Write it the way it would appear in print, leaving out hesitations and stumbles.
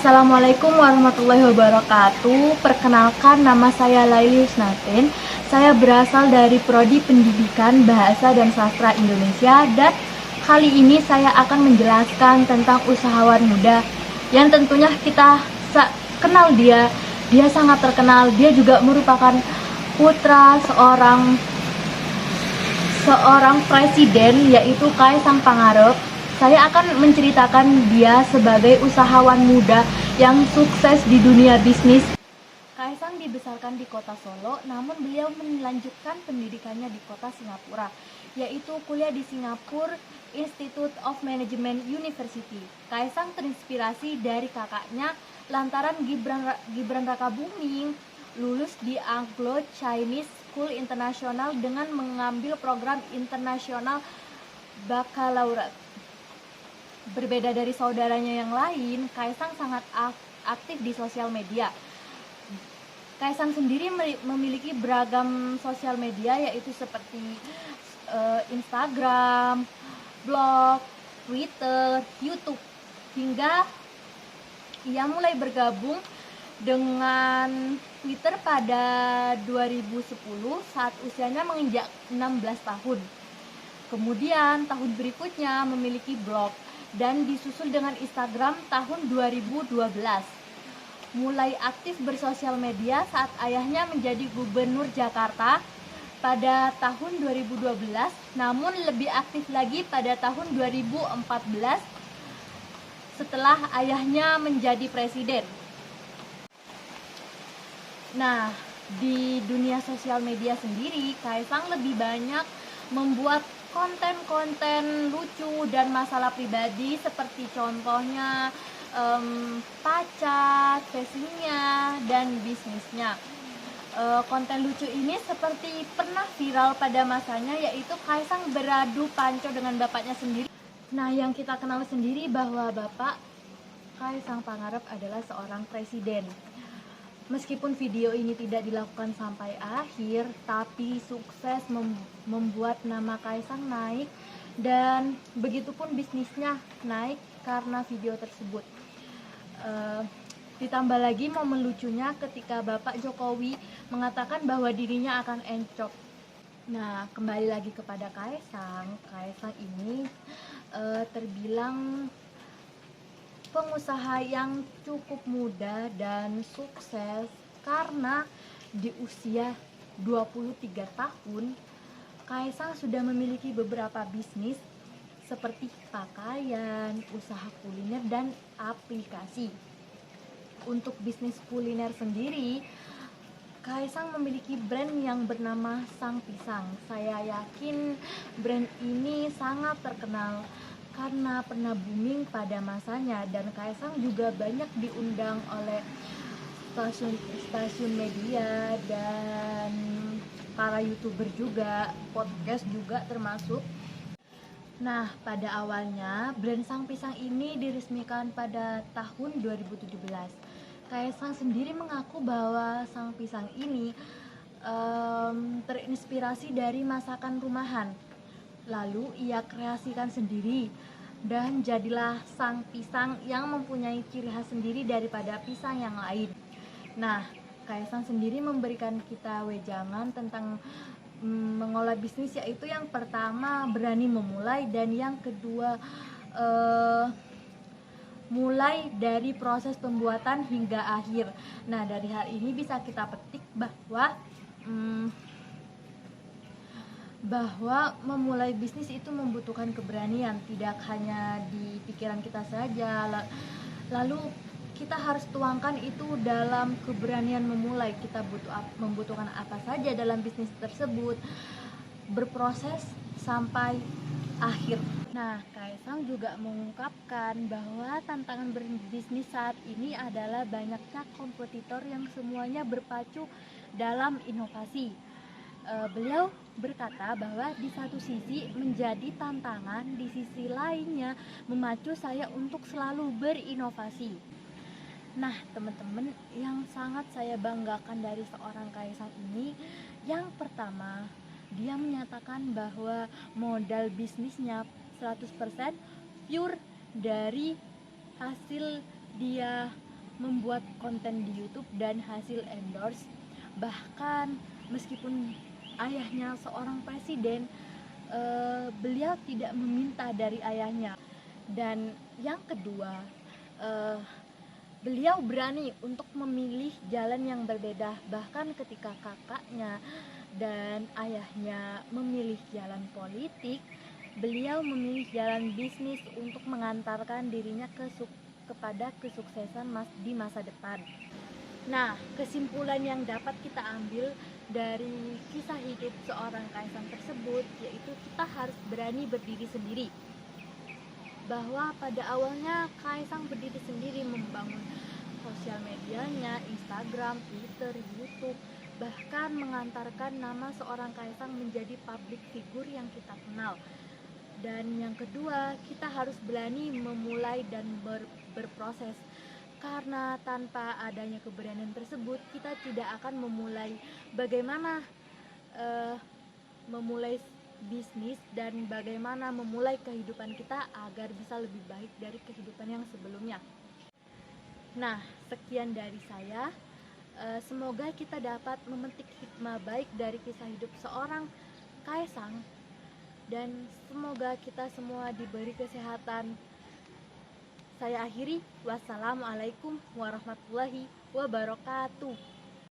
Assalamualaikum warahmatullahi wabarakatuh. Perkenalkan, nama saya Laili Husnatin. Saya berasal dari Prodi Pendidikan Bahasa dan Sastra Indonesia, dan kali ini saya akan menjelaskan tentang usahawan muda yang tentunya kita kenal dia. Dia sangat terkenal. Dia juga merupakan putra seorang presiden, yaitu Kaisang Pangarep. Saya akan menceritakan dia sebagai usahawan muda yang sukses di dunia bisnis. Kaisang dibesarkan di kota Solo, namun beliau melanjutkan pendidikannya di kota Singapura, yaitu kuliah di Singapore Institute of Management University. Kaisang terinspirasi dari kakaknya lantaran Gibran Rakabuming lulus di Anglo Chinese School International dengan mengambil program internasional baccalaureate. Berbeda dari saudaranya yang lain, Kaisang sangat aktif di sosial media. Kaisang sendiri memiliki beragam sosial media, yaitu seperti Instagram, blog, Twitter, YouTube, hingga ia mulai bergabung dengan Twitter pada 2010 saat usianya menginjak 16 tahun. Kemudian tahun berikutnya memiliki blog dan disusul dengan Instagram tahun 2012. Mulai aktif bersosial media saat ayahnya menjadi gubernur Jakarta pada tahun 2012, namun lebih aktif lagi pada tahun 2014 setelah ayahnya menjadi presiden. Nah, di dunia sosial media sendiri, Kaisang lebih banyak membuat konten-konten lucu dan masalah pribadi, seperti contohnya pacar, fashionnya, dan bisnisnya. Konten lucu ini seperti pernah viral pada masanya, yaitu Kaisang beradu panco dengan bapaknya sendiri. Nah, yang kita kenal sendiri bahwa Bapak Kaisang Pangarep adalah seorang presiden. Meskipun video ini tidak dilakukan sampai akhir, tapi sukses membuat nama Kaisang naik, dan begitupun bisnisnya naik karena video tersebut. Ditambah lagi momen lucunya ketika Bapak Jokowi mengatakan bahwa dirinya akan encok. Nah, kembali lagi kepada Kaisang. Kaisang ini terbilang pengusaha yang cukup muda dan sukses karena di usia 23 tahun Kaisang sudah memiliki beberapa bisnis seperti pakaian, usaha kuliner, dan aplikasi. Untuk bisnis kuliner sendiri, Kaisang memiliki brand yang bernama Sang Pisang. Saya yakin brand ini sangat terkenal karena pernah booming pada masanya, dan Kaisang juga banyak diundang oleh stasiun media dan para YouTuber juga, podcast juga termasuk. Nah, pada awalnya brand Sang Pisang ini diresmikan pada tahun 2017. Kaisang sendiri mengaku bahwa Sang Pisang ini terinspirasi dari masakan rumahan. Lalu ia kreasikan sendiri dan jadilah Sang Pisang yang mempunyai ciri khas sendiri daripada pisang yang lain. Nah, Kaisang sendiri memberikan kita wejangan tentang mengolah bisnis, yaitu yang pertama berani memulai, dan yang kedua mulai dari proses pembuatan hingga akhir. Nah, dari hal ini bisa kita petik bahwa memulai bisnis itu membutuhkan keberanian, tidak hanya di pikiran kita saja. Lalu kita harus tuangkan itu dalam keberanian memulai. Kita membutuhkan apa saja dalam bisnis tersebut, berproses sampai akhir. Nah, Kaisang juga mengungkapkan bahwa tantangan berbisnis saat ini adalah banyaknya kompetitor yang semuanya berpacu dalam inovasi. Beliau berkata bahwa di satu sisi menjadi tantangan, di sisi lainnya memacu saya untuk selalu berinovasi. Nah, teman-teman, yang sangat saya banggakan dari seorang Kaisang ini, yang pertama, dia menyatakan bahwa modal bisnisnya 100% pure dari hasil dia membuat konten di YouTube dan hasil endorse. Bahkan meskipun ayahnya seorang presiden, beliau tidak meminta dari ayahnya. Dan yang kedua, eh, beliau berani untuk memilih jalan yang berbeda. Bahkan ketika kakaknya dan ayahnya memilih jalan politik, beliau memilih jalan bisnis untuk mengantarkan dirinya kepada kesuksesan di masa depan. Nah, kesimpulan yang dapat kita ambil dari kisah hidup seorang Kaisang tersebut yaitu kita harus berani berdiri sendiri. Bahwa pada awalnya Kaisang berdiri sendiri membangun sosial medianya, Instagram, Twitter, YouTube, bahkan mengantarkan nama seorang Kaisang menjadi public figure yang kita kenal. Dan yang kedua, kita harus berani memulai dan berproses. Karena tanpa adanya keberanian tersebut, kita tidak akan memulai bagaimana memulai bisnis dan bagaimana memulai kehidupan kita agar bisa lebih baik dari kehidupan yang sebelumnya. Nah, sekian dari saya. Semoga kita dapat memetik hikmah baik dari kisah hidup seorang Kaisang, dan semoga kita semua diberi kesehatan. Saya akhiri, wassalamualaikum warahmatullahi wabarakatuh.